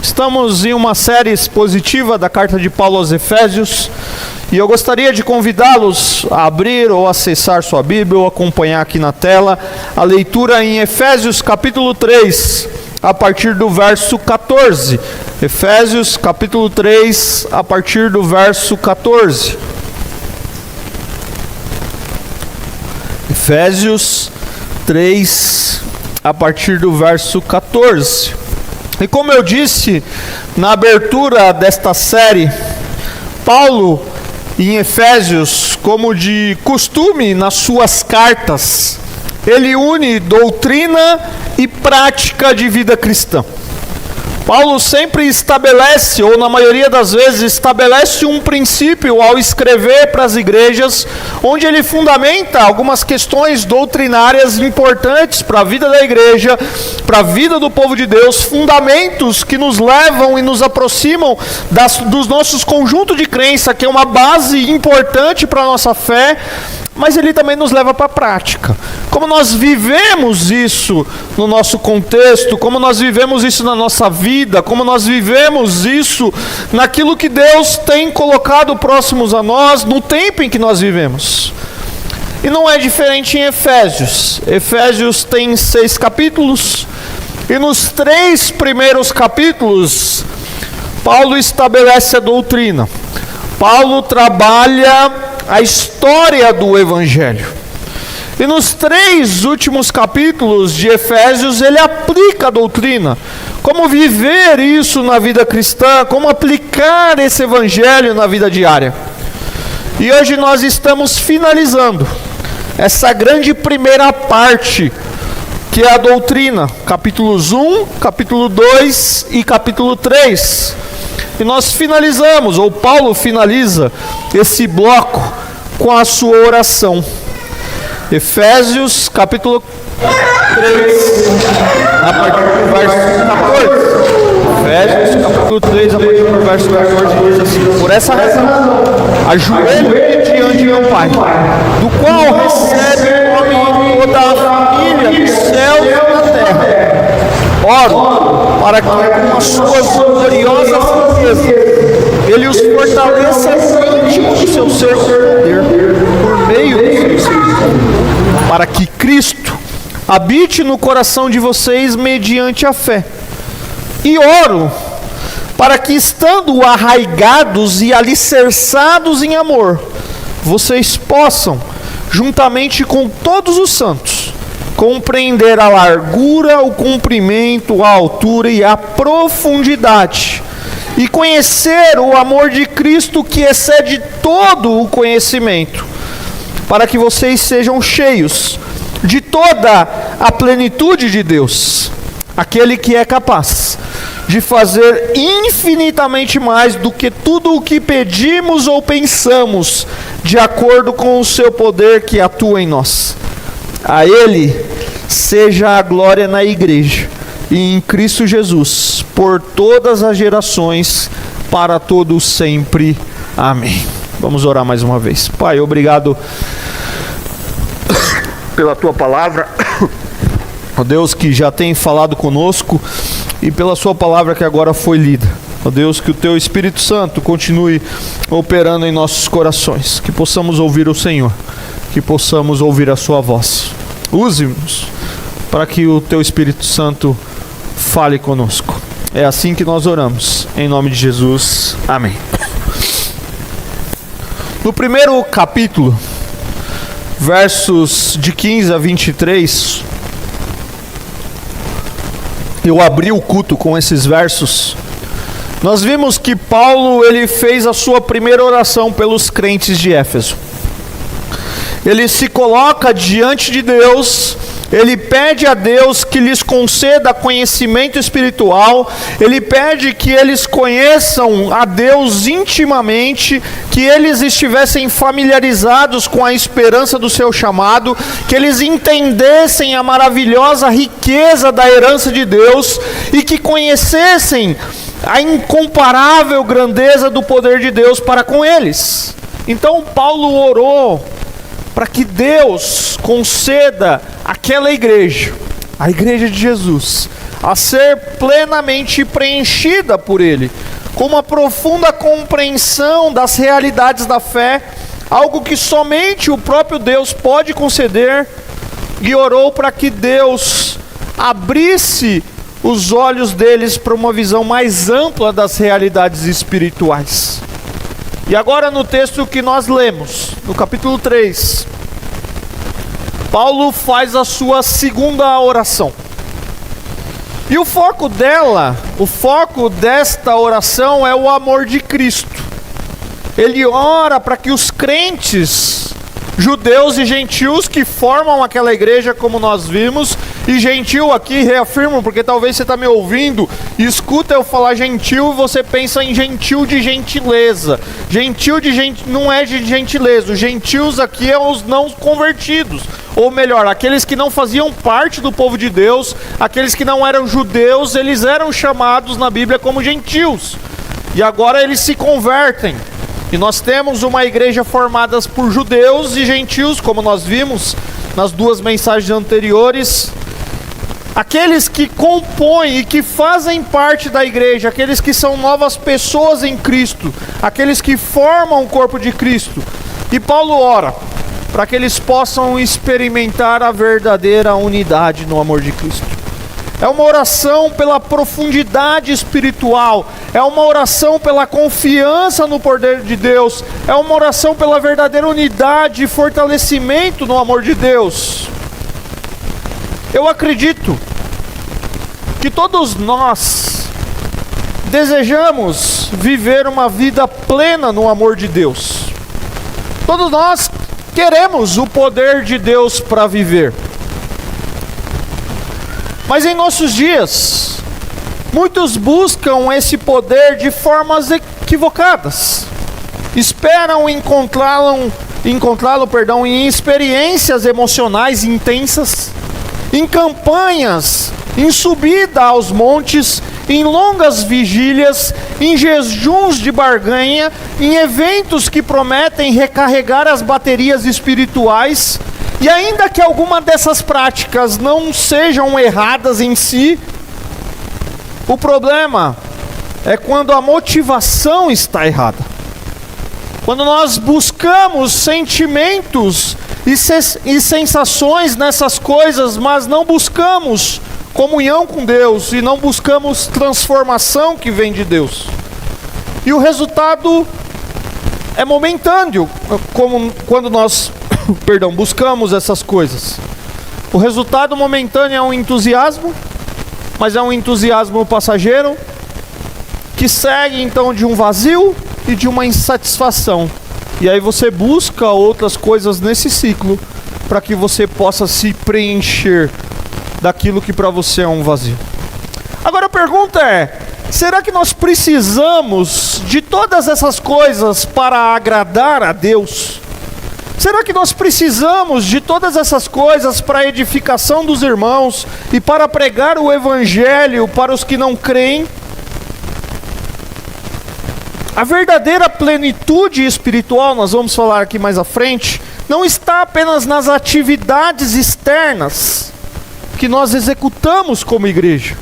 Estamos em uma série expositiva da carta de Paulo aos Efésios e eu gostaria de convidá-los a abrir ou acessar sua Bíblia ou acompanhar aqui na tela a leitura em Efésios capítulo 3, a partir do verso 14. Efésios capítulo 3, a partir do verso 14. Efésios 3, a partir do verso 14. E como eu disse na abertura desta série, Paulo em Efésios, como de costume nas suas cartas, ele une doutrina e prática de vida cristã. Paulo sempre estabelece, ou na maioria das vezes estabelece um princípio ao escrever para as igrejas, onde ele fundamenta algumas questões doutrinárias importantes para a vida da igreja, para a vida do povo de Deus, fundamentos que nos levam e nos aproximam dos nossos conjuntos de crença, que é uma base importante para a nossa fé, mas ele também nos leva para a prática. Como nós vivemos isso no nosso contexto, como nós vivemos isso na nossa vida, como nós vivemos isso naquilo que Deus tem colocado próximos a nós, no tempo em que nós vivemos. E não é diferente em Efésios. Efésios tem 6 capítulos, e nos 3 primeiros capítulos, Paulo estabelece a doutrina. Paulo trabalha a história do Evangelho. E nos 3 últimos capítulos de Efésios, ele aplica a doutrina. Como viver isso na vida cristã, como aplicar esse Evangelho na vida diária. E hoje nós estamos finalizando essa grande primeira parte, que é a doutrina. Capítulos 1, capítulo 2 e capítulo 3. E nós finalizamos, ou Paulo finaliza esse bloco com a sua oração. Efésios capítulo 3, a partir do verso 14. Efésios capítulo 3, a partir do verso 14, diz assim: por essa razão, ajoelho-me diante de meu Pai, do qual recebe o homem toda a família dos céus e da terra. Oro para que com as suas gloriosas riquezas ele os fortaleça no íntimo do seu ser com poder, por meio do seu Espírito, para que Cristo habite no coração de vocês mediante a fé. E oro para que, estando arraigados e alicerçados em amor, vocês possam, juntamente com todos os santos, compreender a largura, o comprimento, a altura e a profundidade, e conhecer o amor de Cristo que excede todo o conhecimento, para que vocês sejam cheios de toda a plenitude de Deus, aquele que é capaz de fazer infinitamente mais do que tudo o que pedimos ou pensamos, de acordo com o seu poder que atua em nós. A Ele seja a glória na igreja e em Cristo Jesus, por todas as gerações, para todos sempre. Amém. Vamos orar mais uma vez. Pai, obrigado pela Tua palavra, ó Deus, que já tem falado conosco, e pela Sua palavra que agora foi lida. Ó Deus, que o Teu Espírito Santo continue operando em nossos corações, que possamos ouvir o Senhor, que possamos ouvir a Sua voz. Use-nos para que o Teu Espírito Santo fale conosco. É assim que nós oramos, em nome de Jesus. Amém. No primeiro capítulo, versos de 15 a 23, eu abri o culto com esses versos. Nós vimos que Paulo, ele fez a sua primeira oração pelos crentes de Éfeso. Ele se coloca diante de Deus, ele pede a Deus que lhes conceda conhecimento espiritual, ele pede que eles conheçam a Deus intimamente, que eles estivessem familiarizados com a esperança do seu chamado, que eles entendessem a maravilhosa riqueza da herança de Deus e que conhecessem a incomparável grandeza do poder de Deus para com eles. Então Paulo orou para que Deus conceda àquela igreja, a igreja de Jesus, a ser plenamente preenchida por Ele, com uma profunda compreensão das realidades da fé, algo que somente o próprio Deus pode conceder, e orou para que Deus abrisse os olhos deles para uma visão mais ampla das realidades espirituais. E agora no texto que nós lemos, no capítulo 3, Paulo faz a sua segunda oração. E o foco desta oração é o amor de Cristo. Ele ora para que os crentes, judeus e gentios que formam aquela igreja, como nós vimos, e gentil aqui, reafirmo, porque talvez você está me ouvindo e escuta eu falar gentil e você pensa em gentil de gentileza. Não é de gentileza, os gentios aqui é os não convertidos, ou melhor, aqueles que não faziam parte do povo de Deus, aqueles que não eram judeus, eles eram chamados na Bíblia como gentios, e agora eles se convertem. E nós temos uma igreja formada por judeus e gentios, como nós vimos nas duas mensagens anteriores. Aqueles que compõem e que fazem parte da igreja, aqueles que são novas pessoas em Cristo, aqueles que formam o corpo de Cristo. E Paulo ora para que eles possam experimentar a verdadeira unidade no amor de Cristo. É uma oração pela profundidade espiritual, é uma oração pela confiança no poder de Deus, é uma oração pela verdadeira unidade e fortalecimento no amor de Deus. Eu acredito que todos nós desejamos viver uma vida plena no amor de Deus. Todos nós queremos o poder de Deus para viver. Mas em nossos dias, muitos buscam esse poder de formas equivocadas. Esperam encontrá-lo em experiências emocionais intensas, em campanhas, em subida aos montes, em longas vigílias, em jejuns de barganha, em eventos que prometem recarregar as baterias espirituais. E ainda que alguma dessas práticas não sejam erradas em si, o problema é quando a motivação está errada. Quando nós buscamos sentimentos e sensações nessas coisas, mas não buscamos comunhão com Deus e não buscamos transformação que vem de Deus. E o resultado é momentâneo, como quando nós buscamos essas coisas. O resultado momentâneo é um entusiasmo, mas é um entusiasmo passageiro, que segue então de um vazio e de uma insatisfação. E aí você busca outras coisas nesse ciclo, para que você possa se preencher daquilo que para você é um vazio. Agora a pergunta é: será que nós precisamos de todas essas coisas para agradar a Deus? Será que nós precisamos de todas essas coisas para a edificação dos irmãos e para pregar o Evangelho para os que não creem? A verdadeira plenitude espiritual, nós vamos falar aqui mais à frente, não está apenas nas atividades externas que nós executamos como igreja,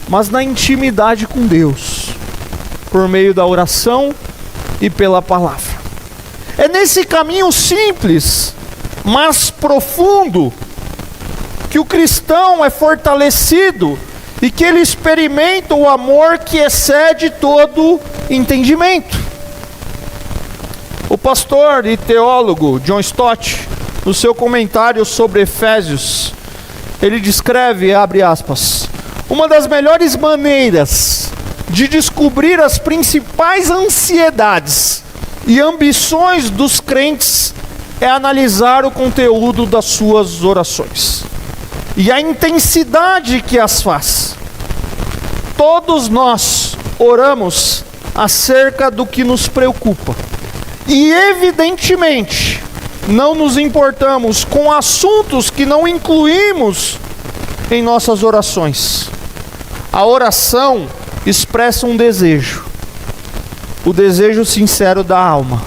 mas na intimidade com Deus, por meio da oração e pela palavra. É nesse caminho simples, mas profundo, que o cristão é fortalecido e que ele experimenta o amor que excede todo entendimento. O pastor e teólogo John Stott, no seu comentário sobre Efésios, ele descreve, abre aspas, uma das melhores maneiras de descobrir as principais ansiedades e ambições dos crentes é analisar o conteúdo das suas orações e a intensidade que as faz. Todos nós oramos acerca do que nos preocupa e evidentemente não nos importamos com assuntos que não incluímos em nossas orações. A oração expressa um desejo, o desejo sincero da alma,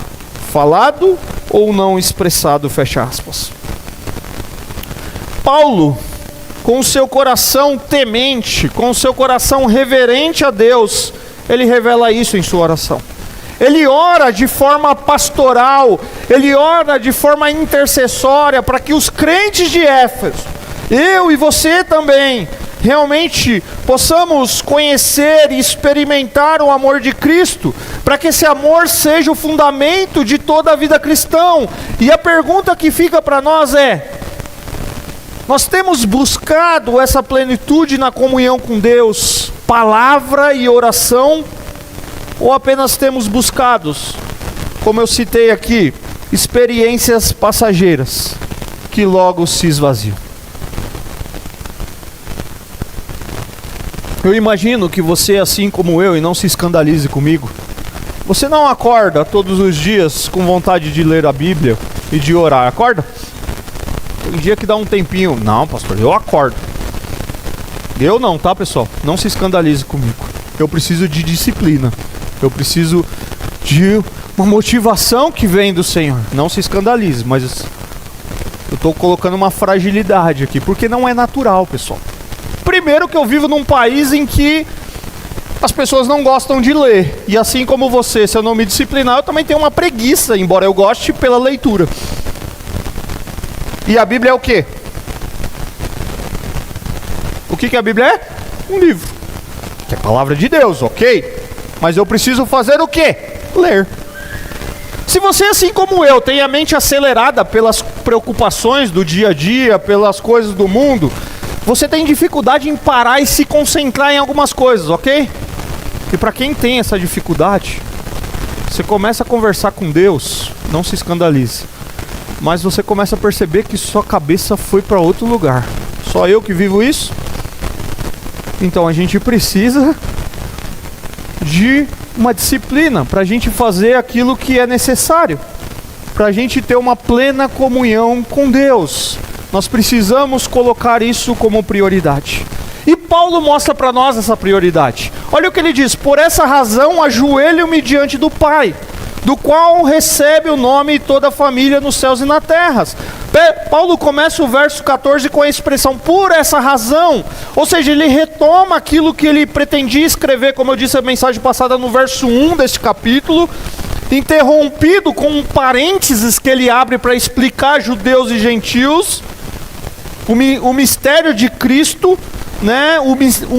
falado ou não expressado, fecha aspas. Paulo com o seu coração temente, com o seu coração reverente a Deus, ele revela isso em sua oração. Ele ora de forma pastoral, ele ora de forma intercessória para que os crentes de Éfeso, eu e você também, realmente possamos conhecer e experimentar o amor de Cristo, para que esse amor seja o fundamento de toda a vida cristã. E a pergunta que fica para nós é: nós temos buscado essa plenitude na comunhão com Deus, palavra e oração, ou apenas temos buscado, como eu citei aqui, experiências passageiras que logo se esvaziam? Eu imagino que você, assim como eu, e não se escandalize comigo, você não acorda todos os dias com vontade de ler a Bíblia e de orar, acorda? Tem dia que dá um tempinho. Não, pastor, eu acordo. Eu não, tá, pessoal? Não se escandalize comigo. Eu preciso de disciplina. Eu preciso de uma motivação que vem do Senhor. Não se escandalize, mas eu estou colocando uma fragilidade aqui, porque não é natural, pessoal. Primeiro que eu vivo num país em que as pessoas não gostam de ler. E assim como você, se eu não me disciplinar, eu também tenho uma preguiça, embora eu goste pela leitura. E a Bíblia é o quê? O que a Bíblia é? Um livro. Que é a palavra de Deus, ok? Mas eu preciso fazer o quê? Ler. Se você, assim como eu, tem a mente acelerada pelas preocupações do dia a dia, pelas coisas do mundo, você tem dificuldade em parar e se concentrar em algumas coisas, ok? E para quem tem essa dificuldade, você começa a conversar com Deus, não se escandalize, mas você começa a perceber que sua cabeça foi para outro lugar. Só eu que vivo isso? Então a gente precisa de uma disciplina para a gente fazer aquilo que é necessário, para a gente ter uma plena comunhão com Deus. Nós precisamos colocar isso como prioridade. E Paulo mostra para nós essa prioridade. Olha o que ele diz: por essa razão ajoelho-me diante do Pai, do qual recebe o nome toda a família nos céus e na terra. Paulo começa o verso 14 com a expressão por essa razão, ou seja, ele retoma aquilo que ele pretendia escrever, como eu disse a mensagem passada, no verso 1 deste capítulo, interrompido com um parênteses que ele abre para explicar judeus e gentios, o mistério de Cristo, né,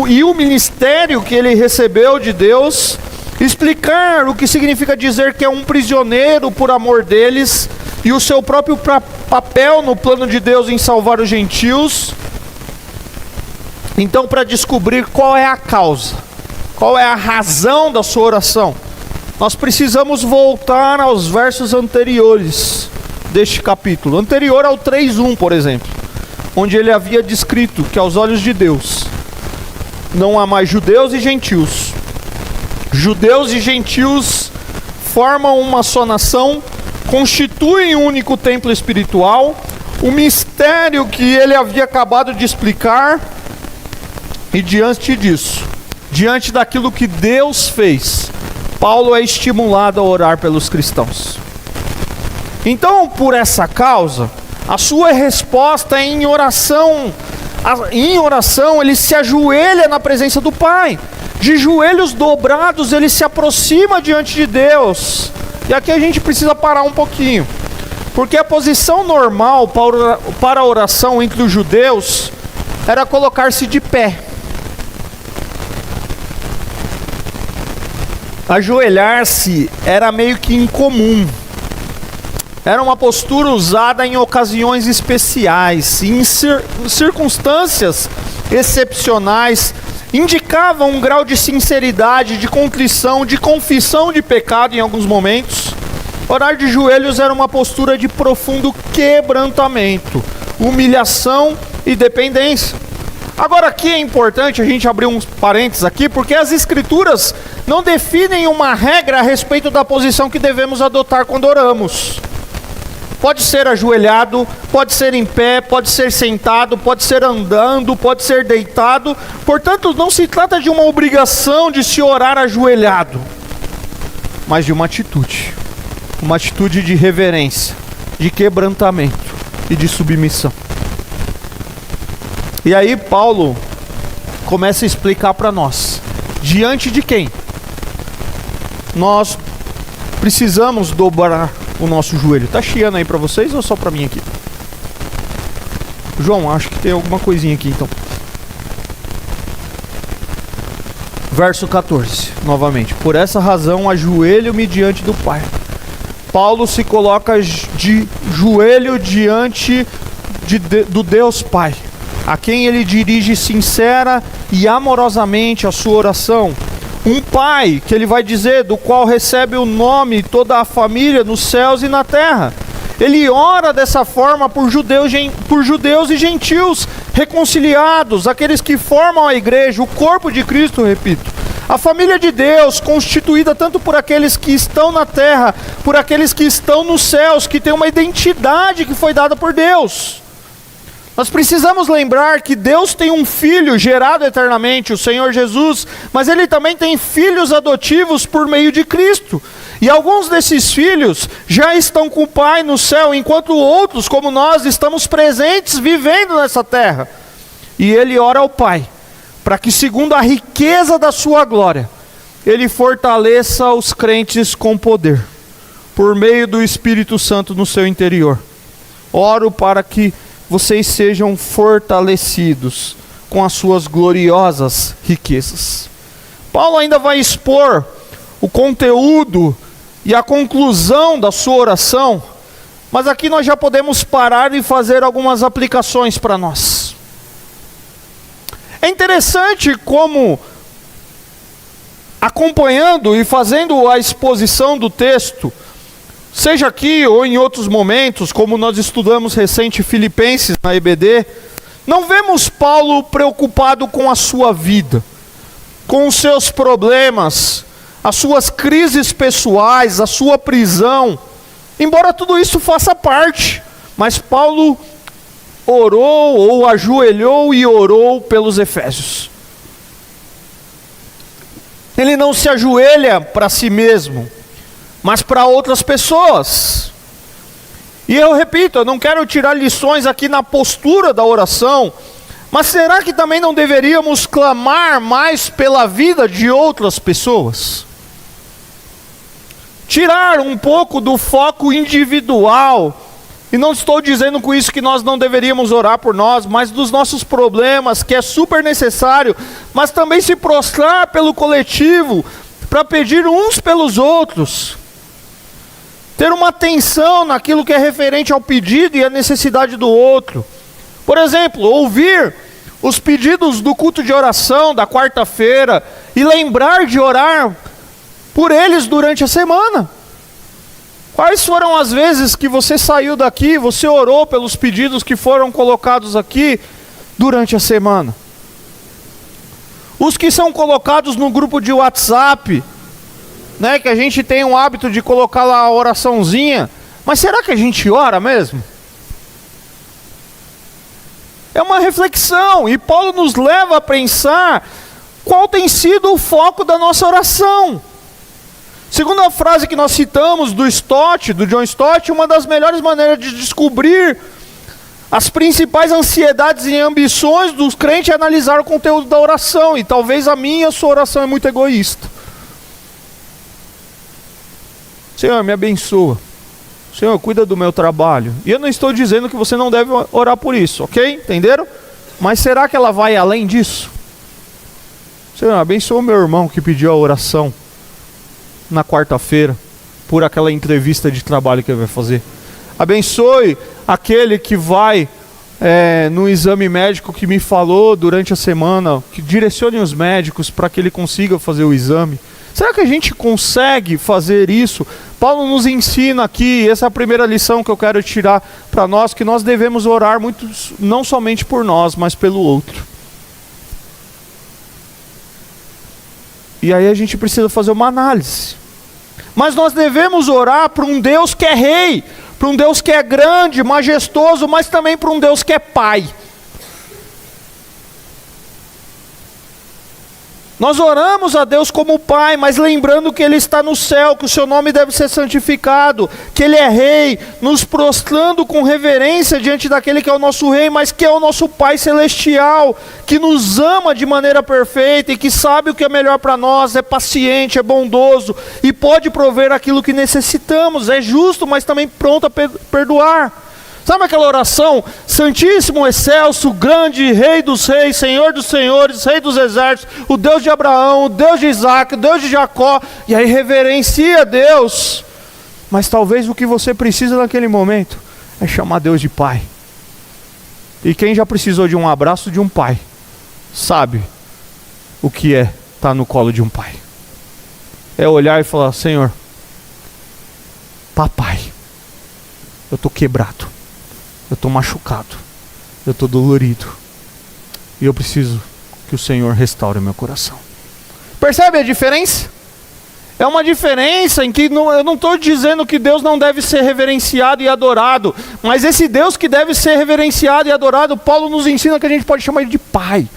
e o ministério que ele recebeu de Deus, explicar o que significa dizer que é um prisioneiro por amor deles, e o seu próprio papel no plano de Deus em salvar os gentios. Então, para descobrir qual é a causa, qual é a razão da sua oração, nós precisamos voltar aos versos anteriores deste capítulo, anterior ao 3:1, por exemplo, onde ele havia descrito que aos olhos de Deus não há mais judeus e gentios. Judeus e gentios formam uma só nação, constituem um único templo espiritual. O mistério que ele havia acabado de explicar, e diante disso, diante daquilo que Deus fez, Paulo é estimulado a orar pelos cristãos. Então, por essa causa, a sua resposta é em oração. Em oração, ele se ajoelha na presença do Pai. De joelhos dobrados, ele se aproxima diante de Deus. E aqui a gente precisa parar um pouquinho, porque a posição normal para a oração entre os judeus era colocar-se de pé. Ajoelhar-se era meio que incomum. Era uma postura usada em ocasiões especiais, em circunstâncias excepcionais. Indicava um grau de sinceridade, de contrição, de confissão de pecado em alguns momentos. Orar de joelhos era uma postura de profundo quebrantamento, humilhação e dependência. Agora aqui é importante a gente abrir uns parênteses aqui, porque as escrituras não definem uma regra a respeito da posição que devemos adotar quando oramos. Pode ser ajoelhado, pode ser em pé, pode ser sentado, pode ser andando, pode ser deitado. Portanto, não se trata de uma obrigação de se orar ajoelhado, mas de uma atitude de reverência, de quebrantamento e de submissão. E aí Paulo começa a explicar para nós, diante de quem nós precisamos dobrar o nosso joelho. Tá chiando aí para vocês ou só para mim aqui? João, acho que tem alguma coisinha aqui então. Verso 14, novamente. Por essa razão ajoelho-me diante do Pai. Paulo se coloca de joelho diante do Deus Pai, a quem ele dirige sincera e amorosamente a sua oração. Um Pai, que ele vai dizer, do qual recebe o nome toda a família nos céus e na terra. Ele ora dessa forma por judeus e gentios reconciliados, aqueles que formam a igreja, o corpo de Cristo, repito. A família de Deus, constituída tanto por aqueles que estão na terra, por aqueles que estão nos céus, que tem uma identidade que foi dada por Deus. Nós precisamos lembrar que Deus tem um Filho gerado eternamente, o Senhor Jesus, mas Ele também tem filhos adotivos por meio de Cristo. E alguns desses filhos já estão com o Pai no céu, enquanto outros, como nós, estamos presentes, vivendo nessa terra. E Ele ora ao Pai, para que segundo a riqueza da sua glória, Ele fortaleça os crentes com poder, por meio do Espírito Santo no seu interior. Oro para que vocês sejam fortalecidos com as suas gloriosas riquezas. Paulo ainda vai expor o conteúdo e a conclusão da sua oração, mas aqui nós já podemos parar e fazer algumas aplicações para nós. É interessante como, acompanhando e fazendo a exposição do texto, seja aqui ou em outros momentos, como nós estudamos recente Filipenses na EBD, não vemos Paulo preocupado com a sua vida, com os seus problemas, as suas crises pessoais, a sua prisão, embora tudo isso faça parte, mas Paulo orou ou ajoelhou e orou pelos efésios. Ele não se ajoelha para si mesmo, mas para outras pessoas. E eu repito, eu não quero tirar lições aqui na postura da oração, mas será que também não deveríamos clamar mais pela vida de outras pessoas? Tirar um pouco do foco individual, e não estou dizendo com isso que nós não deveríamos orar por nós, mas dos nossos problemas, que é super necessário, mas também se prostrar pelo coletivo, para pedir uns pelos outros. Ter uma atenção naquilo que é referente ao pedido e à necessidade do outro. Por exemplo, ouvir os pedidos do culto de oração da quarta-feira e lembrar de orar por eles durante a semana. Quais foram as vezes que você saiu daqui, você orou pelos pedidos que foram colocados aqui durante a semana? Os que são colocados no grupo de WhatsApp, né, que a gente tem o hábito de colocar lá a oraçãozinha, mas será que a gente ora mesmo? É uma reflexão, e Paulo nos leva a pensar qual tem sido o foco da nossa oração. Segundo a frase que nós citamos do John Stott, uma das melhores maneiras de descobrir as principais ansiedades e ambições dos crentes é analisar o conteúdo da oração, e talvez a sua oração é muito egoísta. Senhor, me abençoa. Senhor, cuida do meu trabalho. E eu não estou dizendo que você não deve orar por isso, ok? Entenderam? Mas será que ela vai além disso? Senhor, abençoa o meu irmão que pediu a oração na quarta-feira, por aquela entrevista de trabalho que ele vai fazer. Abençoe aquele que vai no exame médico que me falou durante a semana, que direcione os médicos para que ele consiga fazer o exame. Será que a gente consegue fazer isso? Paulo nos ensina aqui, essa é a primeira lição que eu quero tirar para nós, que nós devemos orar muito, não somente por nós, mas pelo outro. E aí a gente precisa fazer uma análise. Mas nós devemos orar para um Deus que é rei, para um Deus que é grande, majestoso, mas também para um Deus que é pai. Nós oramos a Deus como Pai, mas lembrando que Ele está no céu, que o seu nome deve ser santificado, que Ele é Rei, nos prostrando com reverência diante daquele que é o nosso Rei, mas que é o nosso Pai Celestial, que nos ama de maneira perfeita e que sabe o que é melhor para nós, é paciente, é bondoso e pode prover aquilo que necessitamos, é justo, mas também pronto a perdoar. Sabe aquela oração? Santíssimo, excelso, grande, Rei dos reis, Senhor dos senhores, Rei dos exércitos, o Deus de Abraão, o Deus de Isaac, o Deus de Jacó. E aí reverencia Deus. Mas talvez o que você precisa naquele momento é chamar Deus de Pai. E quem já precisou de um abraço de um pai, sabe o que é estar no colo de um pai. É olhar e falar: Senhor, papai, eu estou quebrado. Eu estou machucado, eu estou dolorido, e eu preciso que o Senhor restaure meu coração. Percebe a diferença? É uma diferença em que eu não estou dizendo que Deus não deve ser reverenciado e adorado, mas esse Deus que deve ser reverenciado e adorado, Paulo nos ensina que a gente pode chamar Ele de Pai.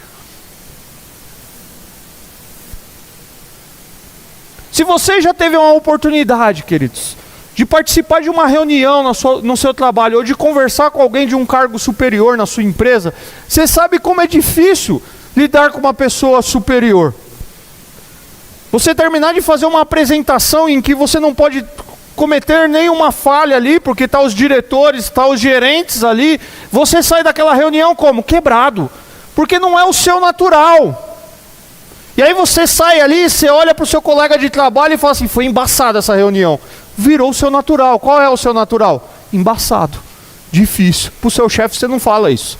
Se você já teve uma oportunidade, queridos, de participar de uma reunião no seu trabalho, ou de conversar com alguém de um cargo superior na sua empresa, você sabe como é difícil lidar com uma pessoa superior. Você terminar de fazer uma apresentação em que você não pode cometer nenhuma falha ali, porque está os diretores, está os gerentes ali, você sai daquela reunião como? Quebrado, porque não é o seu natural. E aí você sai ali, você olha para o seu colega de trabalho e fala assim: foi embaçada essa reunião. Virou o seu natural. Qual é o seu natural? Embaçado, difícil. Para o seu chefe você não fala isso.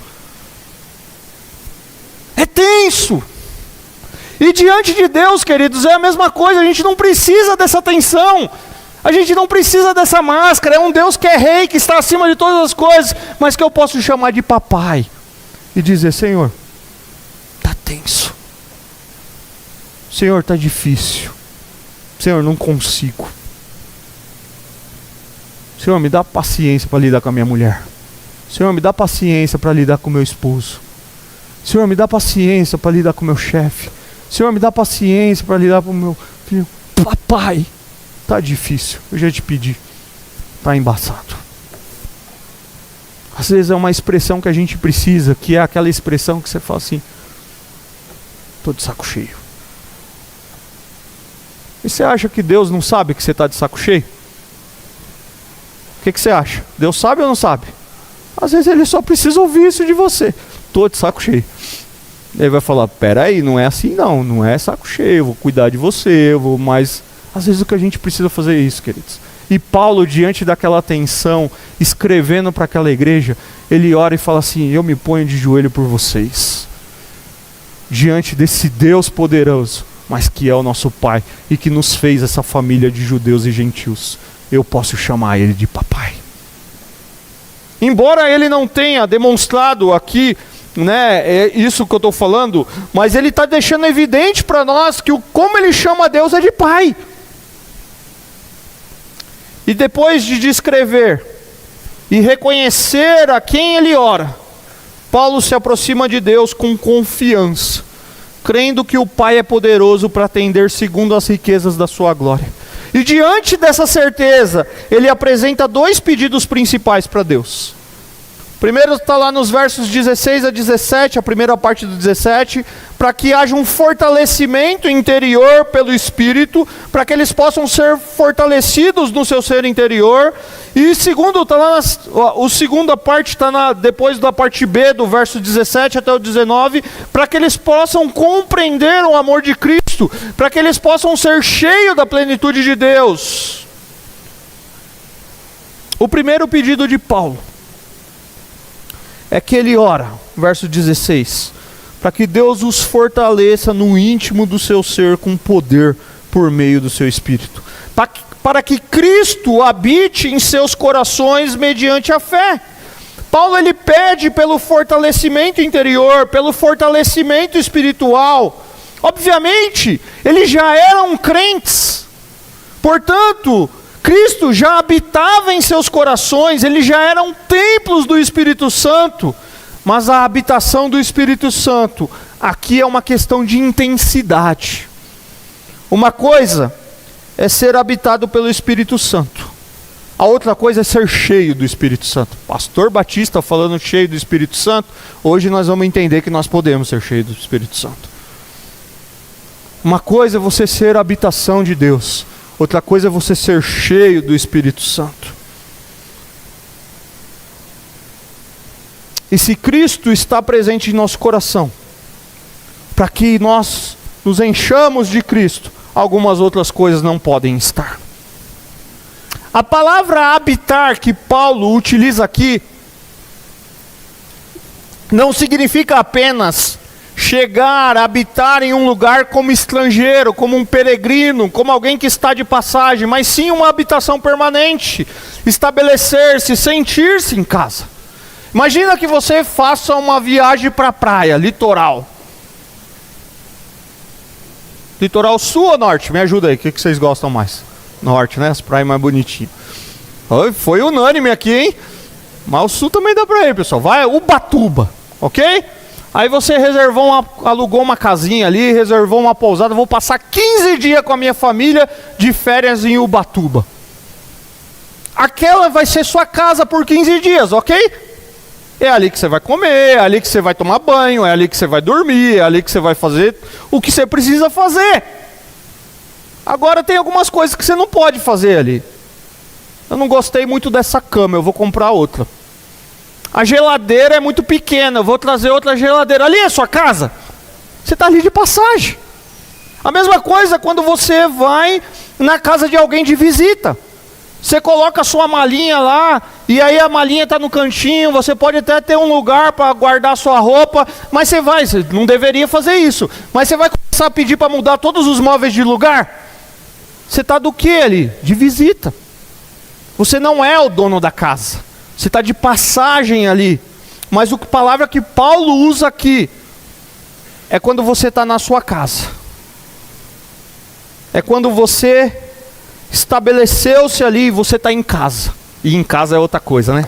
É tenso. E diante de Deus, queridos, é a mesma coisa. A gente não precisa dessa tensão. A gente não precisa dessa máscara. É um Deus que é Rei, que está acima de todas as coisas, mas que eu posso chamar de papai e dizer: Senhor, está tenso. Senhor, está difícil. Senhor, não consigo. Senhor, me dá paciência para lidar com a minha mulher. Senhor, me dá paciência para lidar com o meu esposo. Senhor, me dá paciência para lidar com o meu chefe. Senhor, me dá paciência para lidar com o meu filho. Papai, está difícil. Eu já te pedi. Está embaçado. Às vezes é uma expressão que a gente precisa, que é aquela expressão que você fala assim: estou de saco cheio. E você acha que Deus não sabe que você está de saco cheio? O que você acha? Deus sabe ou não sabe? Às vezes Ele só precisa ouvir isso de você. Estou de saco cheio. Ele vai falar: peraí, não é assim não. Não é saco cheio, eu vou cuidar de você, eu vou mais... Às vezes o que a gente precisa fazer é isso, queridos. E Paulo, diante daquela tensão, escrevendo para aquela igreja, ele ora e fala assim: eu me ponho de joelho por vocês. Diante desse Deus poderoso, mas que é o nosso Pai e que nos fez essa família de judeus e gentios, eu posso chamar Ele de papai. Embora Ele não tenha demonstrado aqui, é isso que eu estou falando, mas Ele está deixando evidente para nós que como Ele chama Deus é de Pai. E depois de descrever e reconhecer a quem Ele ora, Paulo se aproxima de Deus com confiança, crendo que o Pai é poderoso para atender segundo as riquezas da sua glória. E diante dessa certeza, ele apresenta dois pedidos principais para Deus. Primeiro está lá nos versos 16 a 17, a primeira parte do 17, para que haja um fortalecimento interior pelo Espírito, para que eles possam ser fortalecidos no seu ser interior. E segundo, está lá a segunda parte está depois da parte B, do verso 17 até o 19, para que eles possam compreender o amor de Cristo, para que eles possam ser cheios da plenitude de Deus. O primeiro pedido de Paulo é que ele ora, verso 16, para que Deus os fortaleça no íntimo do seu ser com poder por meio do seu Espírito, para que Cristo habite em seus corações mediante a fé. Paulo ele pede pelo fortalecimento interior, pelo fortalecimento espiritual. Obviamente, eles já eram crentes, portanto, Cristo já habitava em seus corações, eles já eram templos do Espírito Santo, mas a habitação do Espírito Santo aqui é uma questão de intensidade. Uma coisa é ser habitado pelo Espírito Santo. A outra coisa é ser cheio do Espírito Santo. Pastor Batista falando cheio do Espírito Santo, hoje nós vamos entender que nós podemos ser cheios do Espírito Santo. Uma coisa é você ser a habitação de Deus, outra coisa é você ser cheio do Espírito Santo. E se Cristo está presente em nosso coração, para que nós nos enchamos de Cristo, algumas outras coisas não podem estar. A palavra habitar que Paulo utiliza aqui não significa apenas chegar, habitar em um lugar como estrangeiro, como um peregrino, como alguém que está de passagem, mas sim uma habitação permanente, estabelecer-se, sentir-se em casa. Imagina que você faça uma viagem para a praia, litoral. Litoral sul ou norte? Me ajuda aí, o que vocês gostam mais? Norte, né? As praias mais bonitinhas. Foi unânime aqui, hein? Mas o sul também dá para ir, pessoal. Vai Ubatuba, ok? Aí você alugou uma casinha ali, reservou uma pousada. Vou passar 15 dias com a minha família de férias em Ubatuba. Aquela vai ser sua casa por 15 dias, ok? É ali que você vai comer, é ali que você vai tomar banho, é ali que você vai dormir, é ali que você vai fazer o que você precisa fazer. Agora tem algumas coisas que você não pode fazer ali. Eu não gostei muito dessa cama, eu vou comprar outra. A geladeira é muito pequena, eu vou trazer outra geladeira. Ali é sua casa. Você está ali de passagem. A mesma coisa quando você vai na casa de alguém de visita. Você coloca a sua malinha lá, e aí a malinha está no cantinho, você pode até ter um lugar para guardar a sua roupa, mas você não deveria fazer isso, mas você vai começar a pedir para mudar todos os móveis de lugar? Você está do que ali? De visita. Você não é o dono da casa, você está de passagem ali, mas a palavra que Paulo usa aqui, é quando você está na sua casa, é quando você estabeleceu-se ali e você está em casa. E em casa é outra coisa, né?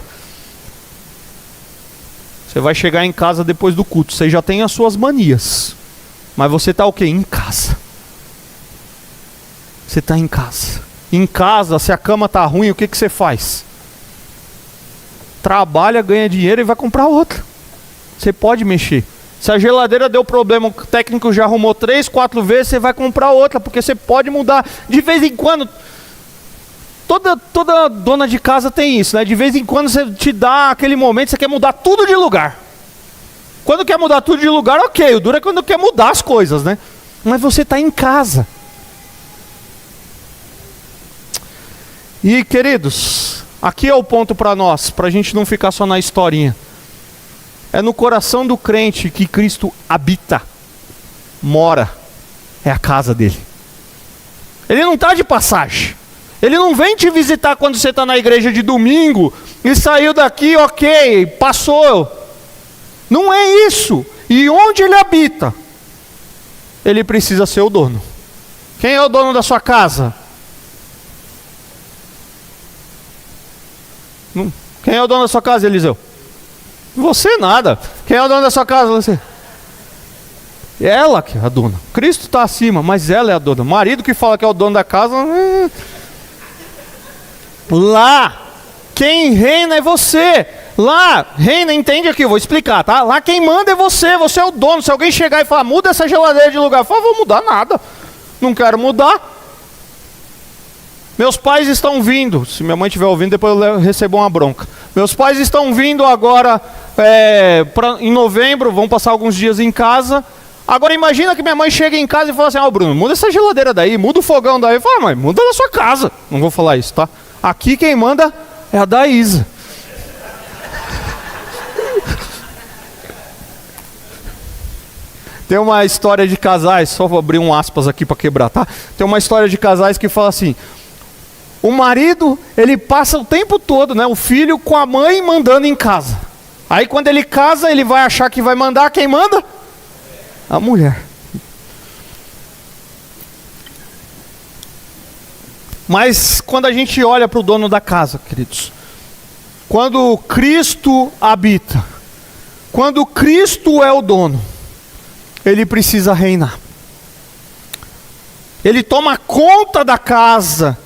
Você vai chegar em casa depois do culto, você já tem as suas manias, mas você está o quê? Em casa. Você está em casa. Em casa, se a cama está ruim, o que você faz? Trabalha, ganha dinheiro e vai comprar outra. Você pode mexer. Se a geladeira deu problema, o técnico já arrumou 3, 4 vezes, você vai comprar outra, porque você pode mudar de vez em quando. Toda dona de casa tem isso, né? De vez em quando você te dá aquele momento, você quer mudar tudo de lugar. Quando quer mudar tudo de lugar, ok. O duro é quando quer mudar as coisas, né? Mas você está em casa. E queridos, aqui é o ponto para nós, para a gente não ficar só na historinha. É no coração do crente que Cristo habita, mora, é a casa dele. Ele não está de passagem. Ele não vem te visitar quando você está na igreja de domingo e saiu daqui, ok, passou. Não é isso. E onde ele habita, ele precisa ser o dono. Quem é o dono da sua casa? Quem é o dono da sua casa, Eliseu? Você nada. Quem é o dono da sua casa? Você. Ela que é a dona. Cristo está acima, mas ela é a dona. O marido que fala que é o dono da casa... Lá, quem reina é você. Lá, reina, entende aqui, eu vou explicar, tá? Lá quem manda é você é o dono. Se alguém chegar e falar, muda essa geladeira de lugar, eu falo, vou mudar nada. Não quero mudar. Meus pais estão vindo, se minha mãe estiver ouvindo, depois eu recebo uma bronca. Meus pais estão vindo agora, em novembro, vão passar alguns dias em casa. Agora imagina que minha mãe chega em casa e fala assim, Bruno, muda essa geladeira daí, muda o fogão daí. Eu falo, mãe, muda na sua casa. Não vou falar isso, tá? Aqui quem manda é a Daísa. Tem uma história de casais, só vou abrir um aspas aqui para quebrar, tá? Tem uma história de casais que fala assim, o marido, ele passa o tempo todo, né, o filho com a mãe mandando em casa. Aí quando ele casa, ele vai achar que vai mandar, quem manda? A mulher. Mas quando a gente olha para o dono da casa, queridos, quando Cristo habita, quando Cristo é o dono, ele precisa reinar. Ele toma conta da casa.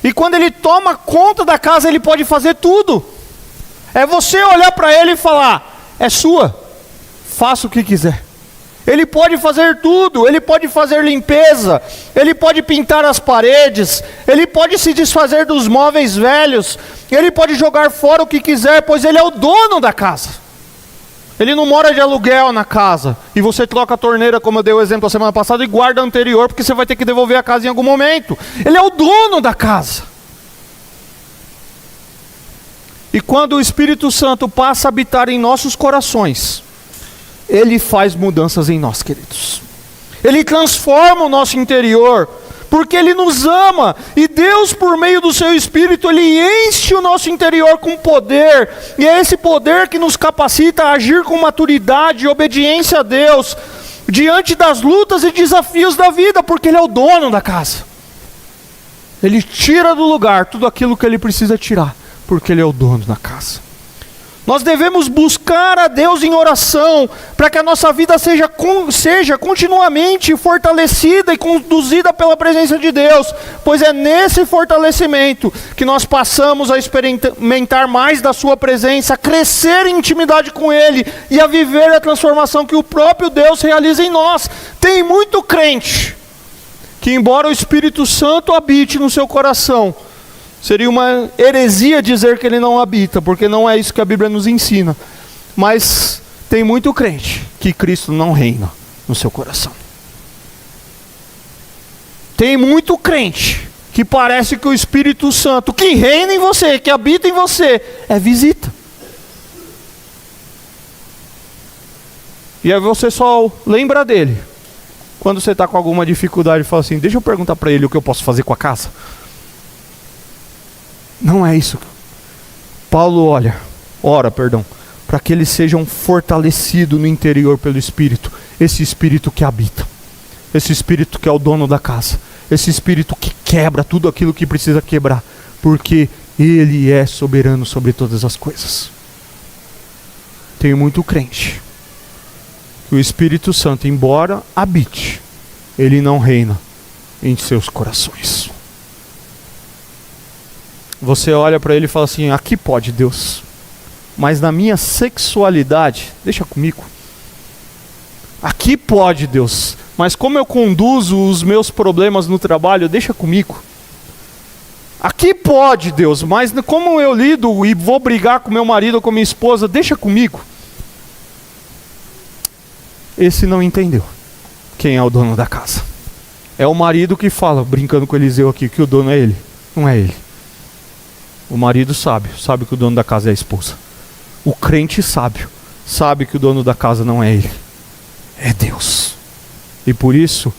E quando ele toma conta da casa, ele pode fazer tudo. É você olhar para ele e falar: é sua, faça o que quiser. Ele pode fazer tudo, ele pode fazer limpeza, ele pode pintar as paredes, ele pode se desfazer dos móveis velhos, ele pode jogar fora o que quiser, pois ele é o dono da casa. Ele não mora de aluguel na casa, e você troca a torneira, como eu dei o exemplo a semana passada, e guarda a anterior, porque você vai ter que devolver a casa em algum momento. Ele é o dono da casa. E quando o Espírito Santo passa a habitar em nossos corações, ele faz mudanças em nós, queridos. Ele transforma o nosso interior, porque ele nos ama, e Deus, por meio do seu Espírito, ele enche o nosso interior com poder, e é esse poder que nos capacita a agir com maturidade e obediência a Deus, diante das lutas e desafios da vida, porque ele é o dono da casa. Ele tira do lugar tudo aquilo que ele precisa tirar, porque ele é o dono da casa. Nós devemos buscar a Deus em oração, para que a nossa vida seja continuamente fortalecida e conduzida pela presença de Deus, pois é nesse fortalecimento que nós passamos a experimentar mais da sua presença, a crescer em intimidade com Ele e a viver a transformação que o próprio Deus realiza em nós. Tem muito crente que, embora o Espírito Santo habite no seu coração, seria uma heresia dizer que ele não habita, porque não é isso que a Bíblia nos ensina. Mas tem muito crente que Cristo não reina no seu coração. Tem muito crente que parece que o Espírito Santo, que reina em você, que habita em você, é visita. E aí você só lembra dele quando você está com alguma dificuldade e fala assim: deixa eu perguntar para ele o que eu posso fazer com a casa. Não é isso. Paulo ora, para que eles sejam fortalecidos no interior pelo Espírito. Esse Espírito que habita, esse Espírito que é o dono da casa, esse Espírito que quebra tudo aquilo que precisa quebrar, porque Ele é soberano sobre todas as coisas. Tem muito crente que o Espírito Santo, embora habite, ele não reina em seus corações. Você olha para ele e fala assim: aqui pode, Deus, mas na minha sexualidade, deixa comigo. Aqui pode, Deus, mas como eu conduzo os meus problemas no trabalho, deixa comigo. Aqui pode, Deus, mas como eu lido e vou brigar com meu marido ou com minha esposa, deixa comigo. Esse não entendeu quem é o dono da casa. É o marido que fala, brincando com Eliseu aqui, que o dono é ele. Não é ele. O marido sabe que o dono da casa é a esposa. O crente sábio sabe que o dono da casa não é ele, é Deus. E por isso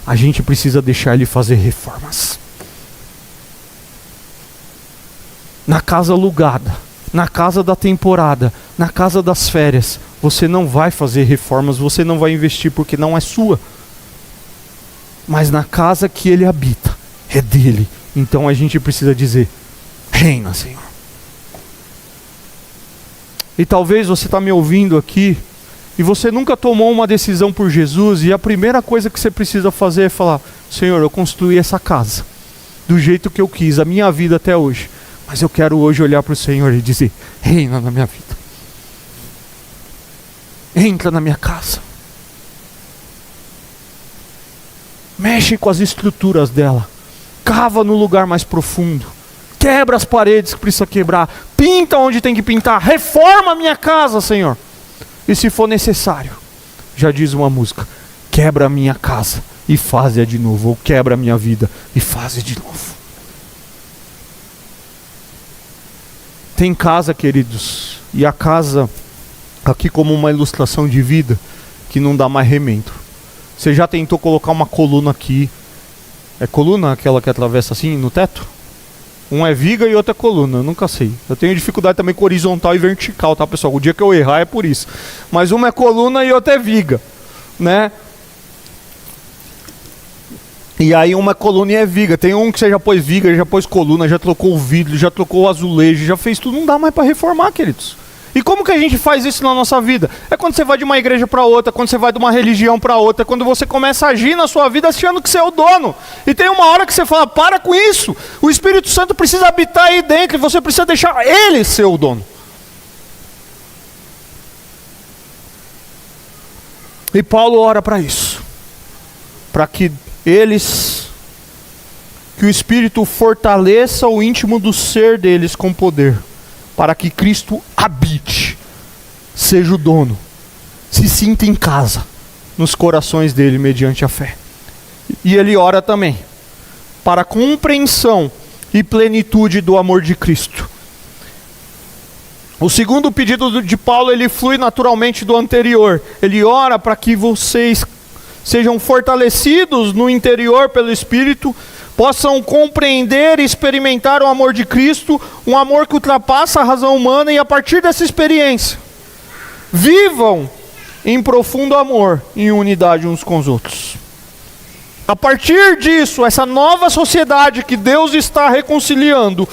a gente precisa deixar ele fazer reformas. Na casa alugada, na casa da temporada, na casa das férias, você não vai fazer reformas, você não vai investir porque não é sua. Mas na casa que ele habita, é dele. Então a gente precisa dizer: reina, Senhor. E talvez você está me ouvindo aqui e você nunca tomou uma decisão por Jesus, e a primeira coisa que você precisa fazer é falar: Senhor, eu construí essa casa do jeito que eu quis, a minha vida até hoje, mas eu quero hoje olhar para o Senhor e dizer: reina na minha vida, entra na minha casa, mexe com as estruturas dela, cava no lugar mais profundo, quebra as paredes que precisa quebrar, pinta onde tem que pintar, reforma a minha casa, Senhor. E se for necessário, já diz uma música, quebra a minha casa e faze-a de novo, ou quebra a minha vida e faze de novo. Tem casa, queridos, e a casa, aqui como uma ilustração de vida, que não dá mais remendo. Você já tentou colocar uma coluna aqui? É coluna aquela que atravessa assim no teto? Um é viga e outro é coluna, eu nunca sei. Eu tenho dificuldade também com horizontal e vertical, tá, pessoal? O dia que eu errar é por isso. Mas uma é coluna e outra é viga, né? E aí uma é coluna e é viga. Tem um que você já pôs viga, já pôs coluna, já trocou o vidro, já trocou o azulejo, já fez tudo. Não dá mais para reformar, queridos. E como que a gente faz isso na nossa vida? É quando você vai de uma igreja para outra, quando você vai de uma religião para outra, quando você começa a agir na sua vida achando que você é o dono. E tem uma hora que você fala, para com isso. O Espírito Santo precisa habitar aí dentro e você precisa deixar ele ser o dono. E Paulo ora para isso. Para que o Espírito fortaleça o íntimo do ser deles com poder. Para que Cristo habite, seja o dono, se sinta em casa nos corações dele mediante a fé. E ele ora também para a compreensão e plenitude do amor de Cristo. O segundo pedido de Paulo, ele flui naturalmente do anterior. Ele ora para que vocês sejam fortalecidos no interior pelo Espírito, possam compreender e experimentar o amor de Cristo, um amor que ultrapassa a razão humana, e a partir dessa experiência, vivam em profundo amor, em unidade uns com os outros. A partir disso, essa nova sociedade que Deus está reconciliando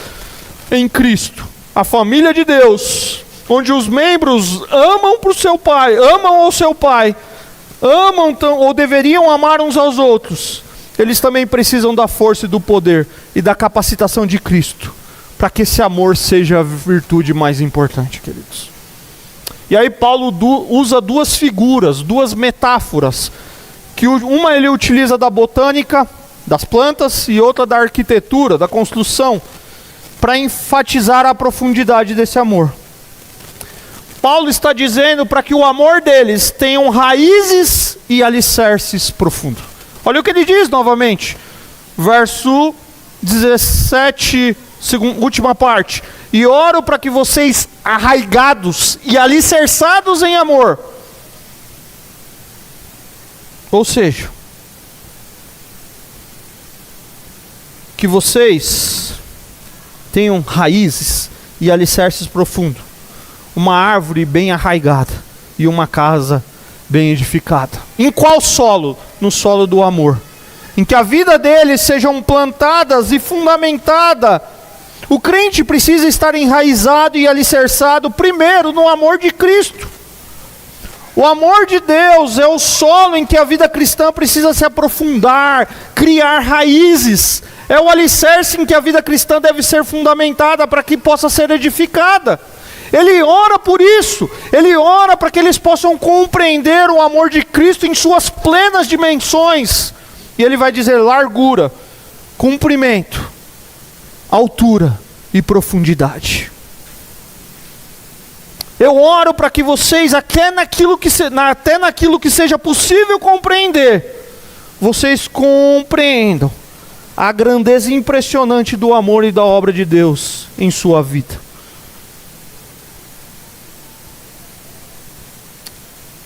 em Cristo, a família de Deus, onde os membros amam para o seu pai, amam ao seu pai, amam ou deveriam amar uns aos outros, eles também precisam da força e do poder e da capacitação de Cristo, para que esse amor seja a virtude mais importante, queridos. E aí Paulo usa duas figuras, duas metáforas, que uma ele utiliza da botânica, das plantas, e outra da arquitetura, da construção, para enfatizar a profundidade desse amor. Paulo está dizendo para que o amor deles tenham raízes e alicerces profundos. Olha o que ele diz novamente, verso 17, última parte. E oro para que vocês, arraigados e alicerçados em amor, ou seja, que vocês tenham raízes e alicerces profundos, uma árvore bem arraigada e uma casa bem edificada. Em qual solo? No solo do amor, em que a vida deles sejam plantadas e fundamentada. O crente precisa estar enraizado e alicerçado primeiro no amor de Cristo. O amor de Deus é o solo em que a vida cristã precisa se aprofundar, criar raízes. É o alicerce em que a vida cristã deve ser fundamentada para que possa ser edificada. Ele ora por isso, ele ora para que eles possam compreender o amor de Cristo em suas plenas dimensões. E ele vai dizer largura, comprimento, altura e profundidade. Eu oro para que vocês, até naquilo que seja possível compreender, vocês compreendam a grandeza impressionante do amor e da obra de Deus em sua vida.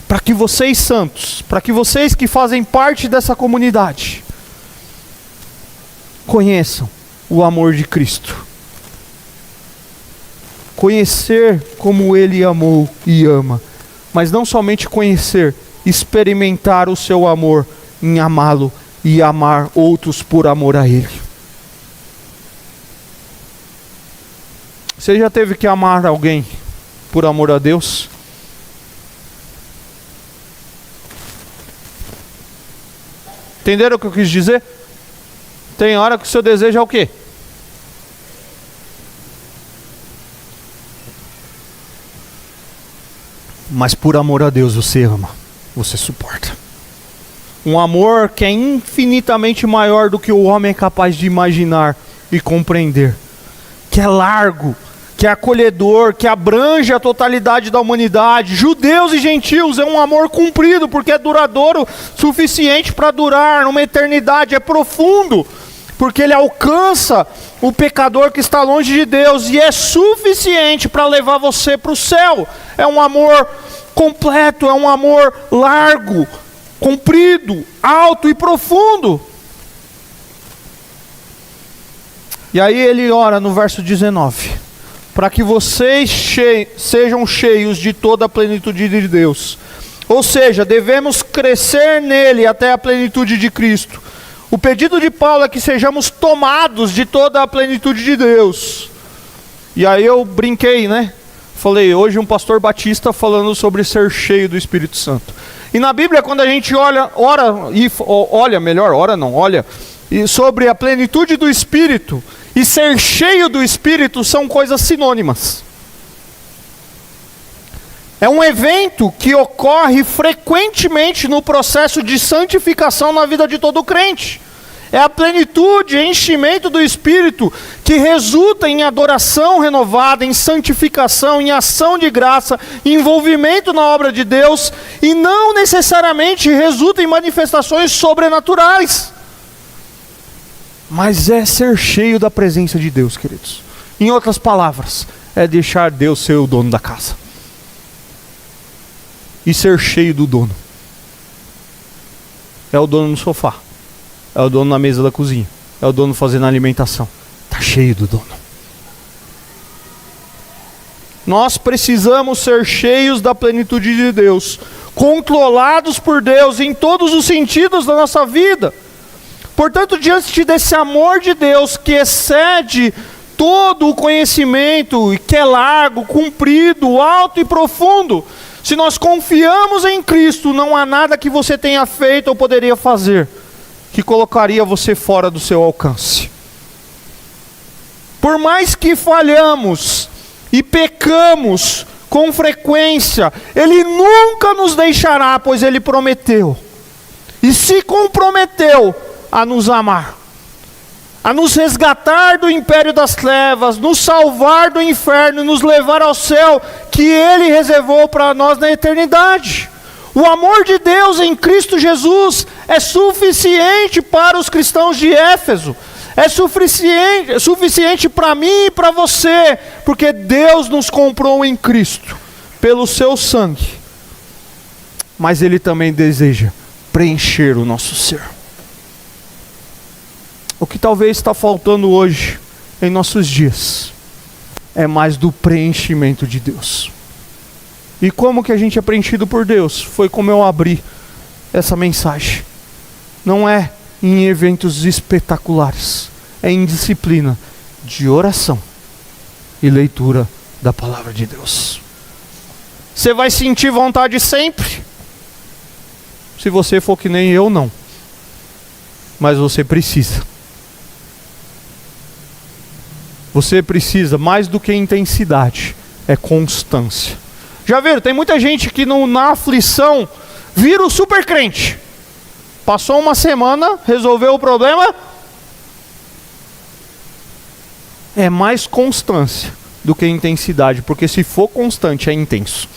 Para que vocês santos, para que vocês que fazem parte dessa comunidade, conheçam o amor de Cristo. Conhecer como Ele amou e ama, mas não somente conhecer, experimentar o seu amor em amá-lo e amar outros por amor a Ele. Você já teve que amar alguém por amor a Deus? Entenderam o que eu quis dizer? Tem hora que o seu desejo é o quê? Mas por amor a Deus você ama, você suporta. Um amor que é infinitamente maior do que o homem é capaz de imaginar e compreender. Que é largo, que é acolhedor, que abrange a totalidade da humanidade, judeus e gentios. É um amor cumprido, porque é duradouro, suficiente para durar numa eternidade. É profundo, porque ele alcança o pecador que está longe de Deus, e é suficiente para levar você para o céu. É um amor completo, é um amor largo, comprido, alto e profundo. E aí ele ora no verso 19, para que vocês sejam cheios de toda a plenitude de Deus. Ou seja, devemos crescer nele até a plenitude de Cristo. O pedido de Paulo é que sejamos tomados de toda a plenitude de Deus. E aí eu brinquei, né? Falei, hoje um pastor batista falando sobre ser cheio do Espírito Santo. E na Bíblia, quando a gente olha e sobre a plenitude do Espírito e ser cheio do Espírito, são coisas sinônimas. É um evento que ocorre frequentemente no processo de santificação na vida de todo crente. É a plenitude, enchimento do Espírito que resulta em adoração renovada, em santificação, em ação de graça, envolvimento na obra de Deus, e não necessariamente resulta em manifestações sobrenaturais. Mas é ser cheio da presença de Deus, queridos. Em outras palavras, é deixar Deus ser o dono da casa. E ser cheio do dono. É o dono no sofá. É o dono na mesa da cozinha. É o dono fazendo a alimentação. Está cheio do dono. Nós precisamos ser cheios da plenitude de Deus. Controlados por Deus em todos os sentidos da nossa vida. Portanto, diante desse amor de Deus que excede todo o conhecimento, e que é largo, comprido, alto e profundo, se nós confiamos em Cristo, não há nada que você tenha feito ou poderia fazer que colocaria você fora do seu alcance. Por mais que falhamos e pecamos com frequência, Ele nunca nos deixará, pois Ele prometeu. E se comprometeu a nos amar, a nos resgatar do império das trevas, nos salvar do inferno e nos levar ao céu que Ele reservou para nós na eternidade. O amor de Deus em Cristo Jesus é suficiente para os cristãos de Éfeso. É suficiente para mim e para você, porque Deus nos comprou em Cristo, pelo seu sangue. Mas Ele também deseja preencher o nosso ser. O que talvez está faltando hoje, em nossos dias, é mais do preenchimento de Deus. E como que a gente é preenchido por Deus? Foi como eu abri essa mensagem. Não é em eventos espetaculares, é em disciplina de oração e leitura da palavra de Deus. Você vai sentir vontade sempre? Se você for que nem eu, não. Mas você precisa. Você precisa, mais do que intensidade, é constância. Já viram, tem muita gente que na aflição vira o super crente. Passou uma semana, resolveu o problema. É mais constância do que intensidade, porque se for constante é intenso.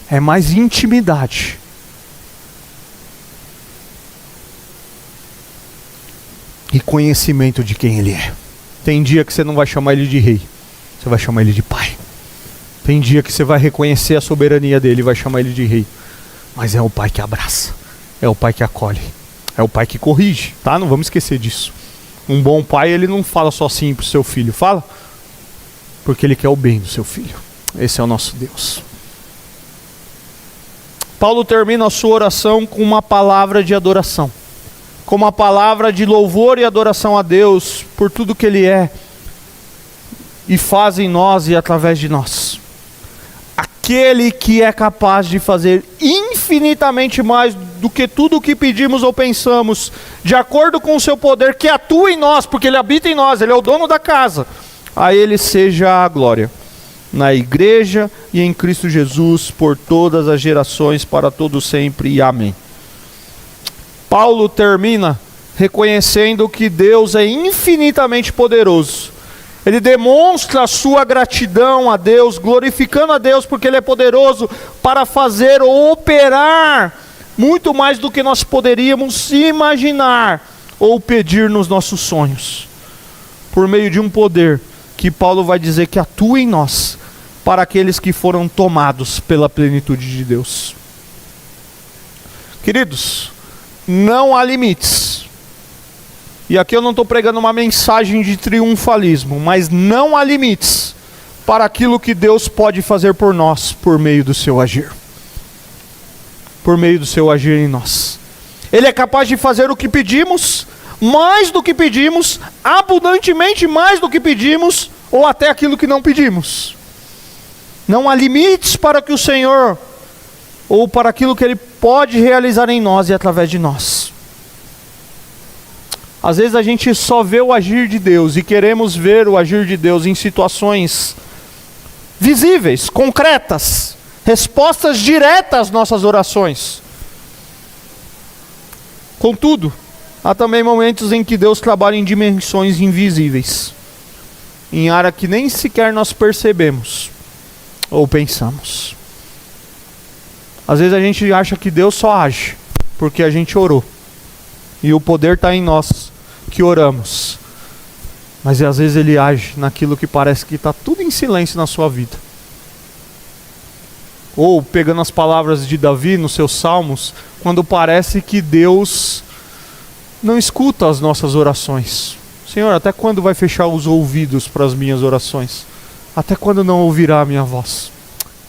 É mais intimidade. E conhecimento de quem Ele é. Tem dia que você não vai chamar Ele de rei, você vai chamar Ele de pai. Tem dia que você vai reconhecer a soberania dEle e vai chamar Ele de rei. Mas é o pai que abraça, é o pai que acolhe, é o pai que corrige, tá? Não vamos esquecer disso. Um bom pai, ele não fala só assim para o seu filho, fala porque ele quer o bem do seu filho. Esse é o nosso Deus. Paulo termina a sua oração com uma palavra de adoração, com uma palavra de louvor e adoração a Deus por tudo que Ele é e faz em nós e através de nós. Aquele que é capaz de fazer infinitamente mais do que tudo o que pedimos ou pensamos, de acordo com o seu poder que atua em nós, porque Ele habita em nós, Ele é o dono da casa. A Ele seja a glória, na igreja e em Cristo Jesus, por todas as gerações, para todo sempre, e amém. Paulo termina reconhecendo que Deus é infinitamente poderoso. Ele demonstra a sua gratidão a Deus, glorificando a Deus porque Ele é poderoso para fazer ou operar muito mais do que nós poderíamos imaginar ou pedir nos nossos sonhos, por meio de um poder que Paulo vai dizer que atua em nós, para aqueles que foram tomados pela plenitude de Deus. Queridos, não há limites. E aqui eu não estou pregando uma mensagem de triunfalismo, mas não há limites para aquilo que Deus pode fazer por nós, por meio do seu agir. Por meio do seu agir em nós. Ele é capaz de fazer o que pedimos, mais do que pedimos, abundantemente mais do que pedimos, ou até aquilo que não pedimos. Não há limites para que o Senhor, ou para aquilo que Ele pode realizar em nós e através de nós. Às vezes a gente só vê o agir de Deus e queremos ver o agir de Deus em situações visíveis, concretas, respostas diretas às nossas orações. Contudo, há também momentos em que Deus trabalha em dimensões invisíveis, em área que nem sequer nós percebemos ou pensamos. Às vezes a gente acha que Deus só age porque a gente orou, e o poder está em nós que oramos, mas às vezes Ele age naquilo que parece que está tudo em silêncio na sua vida. Ou pegando as palavras de Davi nos seus salmos, quando parece que Deus não escuta as nossas orações. Senhor, até quando vai fechar os ouvidos para as minhas orações? Até quando não ouvirá a minha voz?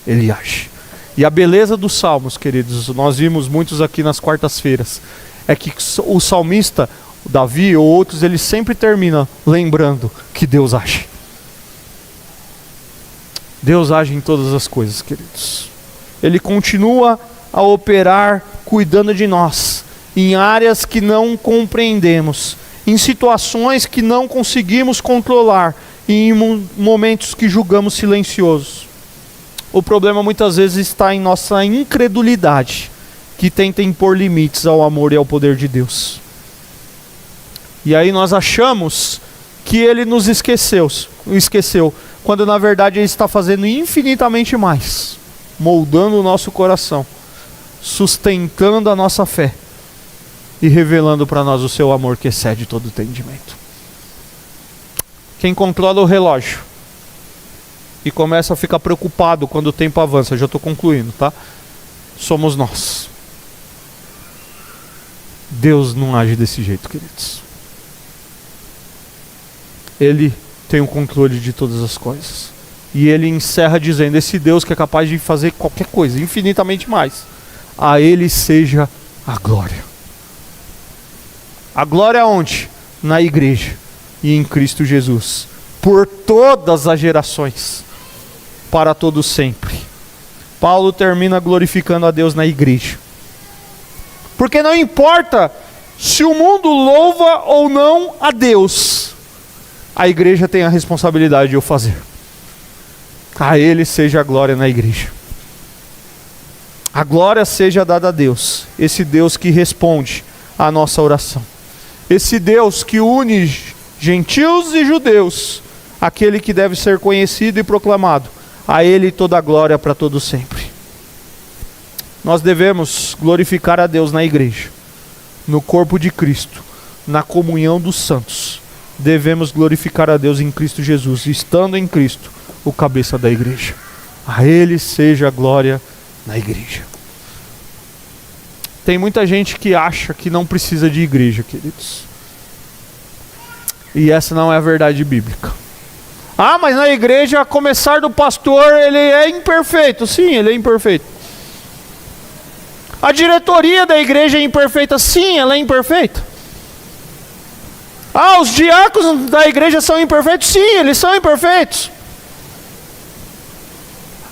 Ele age. E a beleza dos salmos, queridos, nós vimos muitos aqui nas quartas-feiras, é que o salmista, o Davi ou outros, ele sempre termina lembrando que Deus age. Deus age em todas as coisas, queridos. Ele continua a operar cuidando de nós, em áreas que não compreendemos, em situações que não conseguimos controlar, e em momentos que julgamos silenciosos. O problema muitas vezes está em nossa incredulidade, que tenta impor limites ao amor e ao poder de Deus. E aí nós achamos que Ele nos esqueceu, quando na verdade Ele está fazendo infinitamente mais, moldando o nosso coração, sustentando a nossa fé e revelando para nós o seu amor que excede todo entendimento. Quem controla o relógio e começa a ficar preocupado quando o tempo avança, eu já estou concluindo, tá? Somos nós. Deus não age desse jeito, queridos. Ele tem o controle de todas as coisas. E Ele encerra dizendo, esse Deus que é capaz de fazer qualquer coisa, infinitamente mais, a Ele seja a glória. A glória onde? Na igreja e em Cristo Jesus, por todas as gerações, para todo sempre. Paulo termina glorificando a Deus na igreja. Porque não importa se o mundo louva ou não a Deus, a igreja tem a responsabilidade de o fazer. A Ele seja a glória na igreja. A glória seja dada a Deus, esse Deus que responde à nossa oração. Esse Deus que une gentios e judeus, aquele que deve ser conhecido e proclamado. A Ele toda a glória para todo sempre. Nós devemos glorificar a Deus na igreja, no corpo de Cristo, na comunhão dos santos. Devemos glorificar a Deus em Cristo Jesus, estando em Cristo, o cabeça da igreja. A Ele seja a glória na igreja. Tem muita gente que acha que não precisa de igreja, queridos. E essa não é a verdade bíblica. Ah, mas na igreja, a começar do pastor, ele é imperfeito. Sim, ele é imperfeito. A diretoria da igreja é imperfeita. Sim, ela é imperfeita. Ah, os diáconos da igreja são imperfeitos. Sim, eles são imperfeitos.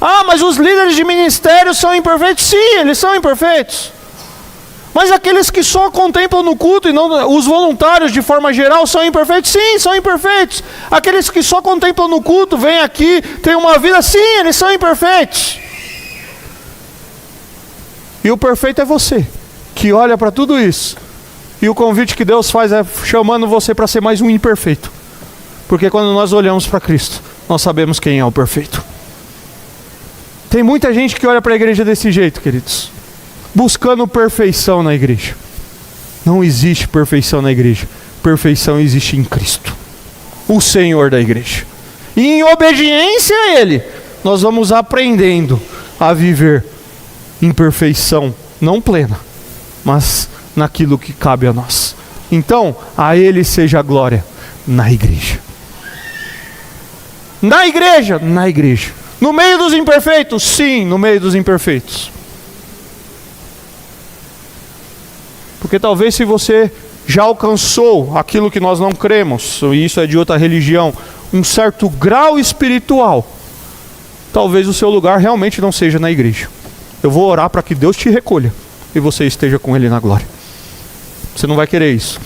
Ah, mas os líderes de ministério são imperfeitos. Sim, eles são imperfeitos. Mas aqueles que só contemplam no culto e não os voluntários de forma geral são imperfeitos? Sim, são imperfeitos. Aqueles que só contemplam no culto, vêm aqui, têm uma vida, sim, eles são imperfeitos. E o perfeito é você, que olha para tudo isso. E o convite que Deus faz é chamando você para ser mais um imperfeito. Porque quando nós olhamos para Cristo, nós sabemos quem é o perfeito. Tem muita gente que olha para a igreja desse jeito, queridos, buscando perfeição na igreja. Não existe perfeição na igreja. Perfeição existe em Cristo, o Senhor da igreja. E em obediência a Ele, nós vamos aprendendo a viver em perfeição, não plena, mas naquilo que cabe a nós. Então, a Ele seja a glória na igreja. Na igreja? Na igreja. No meio dos imperfeitos? Sim, no meio dos imperfeitos. Porque talvez se você já alcançou aquilo que nós não cremos, e isso é de outra religião, um certo grau espiritual, talvez o seu lugar realmente não seja na igreja. Eu vou orar para que Deus te recolha e você esteja com Ele na glória. Você não vai querer isso.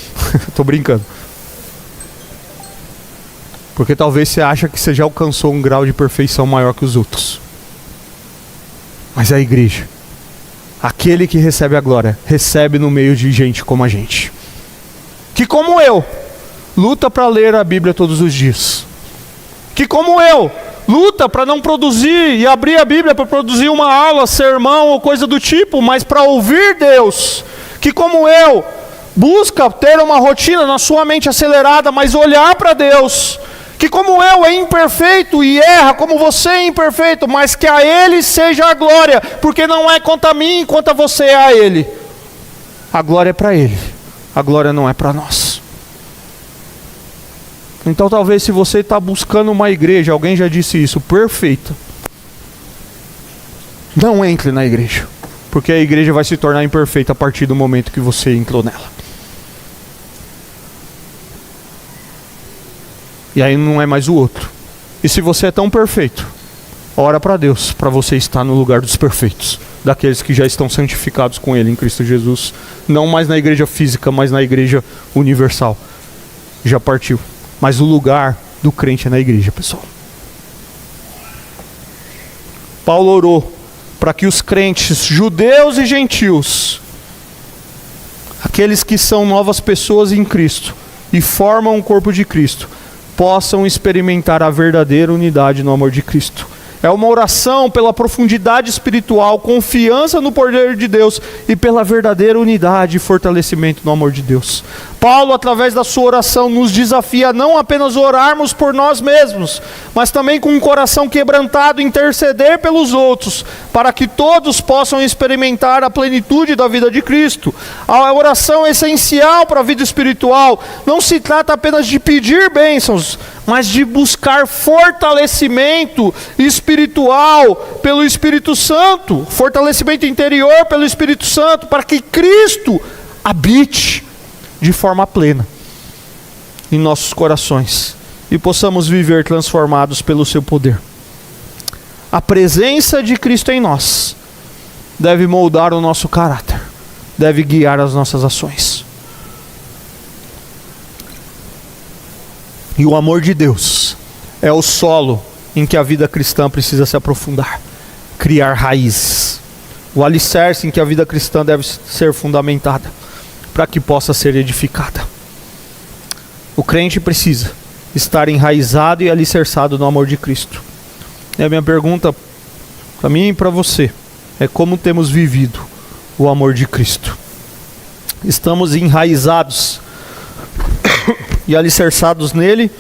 Estou brincando. Porque talvez você acha que você já alcançou um grau de perfeição maior que os outros. Mas a igreja, aquele que recebe a glória, recebe no meio de gente como a gente, que como eu, luta para ler a Bíblia todos os dias, que como eu, luta para não produzir e abrir a Bíblia para produzir uma aula, sermão ou coisa do tipo, mas para ouvir Deus, que como eu, busca ter uma rotina na sua mente acelerada, mas olhar para Deus, que como eu é imperfeito e erra como você é imperfeito, mas que a Ele seja a glória, porque não é quanto a mim, quanto a você é a Ele. A glória é para Ele, a glória não é para nós. Então talvez se você está buscando uma igreja, alguém já disse isso, perfeita, não entre na igreja, porque a igreja vai se tornar imperfeita a partir do momento que você entrou nela. E aí não é mais o outro. E se você é tão perfeito, ora para Deus, para você estar no lugar dos perfeitos, daqueles que já estão santificados com Ele em Cristo Jesus, não mais na igreja física, mas na igreja universal. Já partiu. Mas o lugar do crente é na igreja, pessoal. Paulo orou para que os crentes, judeus e gentios, aqueles que são novas pessoas em Cristo e formam o corpo de Cristo, possam experimentar a verdadeira unidade no amor de Cristo. É uma oração pela profundidade espiritual, confiança no poder de Deus e pela verdadeira unidade e fortalecimento no amor de Deus. Paulo, através da sua oração, nos desafia a não apenas orarmos por nós mesmos, mas também com um coração quebrantado, interceder pelos outros, para que todos possam experimentar a plenitude da vida de Cristo. A oração é essencial para a vida espiritual. Não se trata apenas de pedir bênçãos, mas de buscar fortalecimento espiritual pelo Espírito Santo, fortalecimento interior pelo Espírito Santo, para que Cristo habite de forma plena em nossos corações e possamos viver transformados pelo seu poder. A presença de Cristo em nós deve moldar o nosso caráter, deve guiar as nossas ações. E o amor de Deus é o solo em que a vida cristã precisa se aprofundar, criar raízes. O alicerce em que a vida cristã deve ser fundamentada, para que possa ser edificada. O crente precisa estar enraizado e alicerçado no amor de Cristo. E a minha pergunta para mim e para você é: como temos vivido o amor de Cristo? Estamos enraizados e alicerçados nele,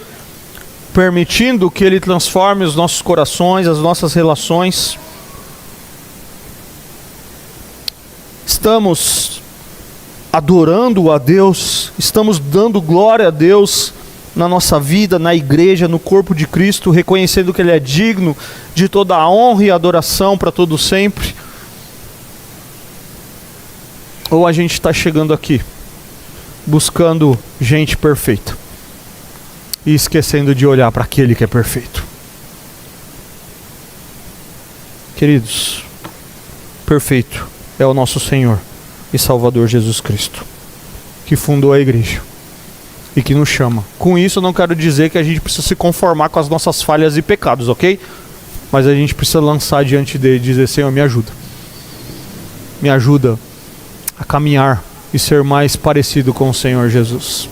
permitindo que ele transforme os nossos corações, as nossas relações? Estamos adorando a Deus, estamos dando glória a Deus na nossa vida, na igreja, no corpo de Cristo, reconhecendo que Ele é digno de toda a honra e adoração para todo sempre? Ou a gente está chegando aqui buscando gente perfeita e esquecendo de olhar para aquele que é perfeito? Queridos, perfeito é o nosso Senhor e Salvador Jesus Cristo, que fundou a igreja e que nos chama. Com isso eu não quero dizer que a gente precisa se conformar com as nossas falhas e pecados, ok? Mas a gente precisa lançar diante dele e dizer: Senhor, me ajuda. Me ajuda a caminhar e ser mais parecido com o Senhor Jesus.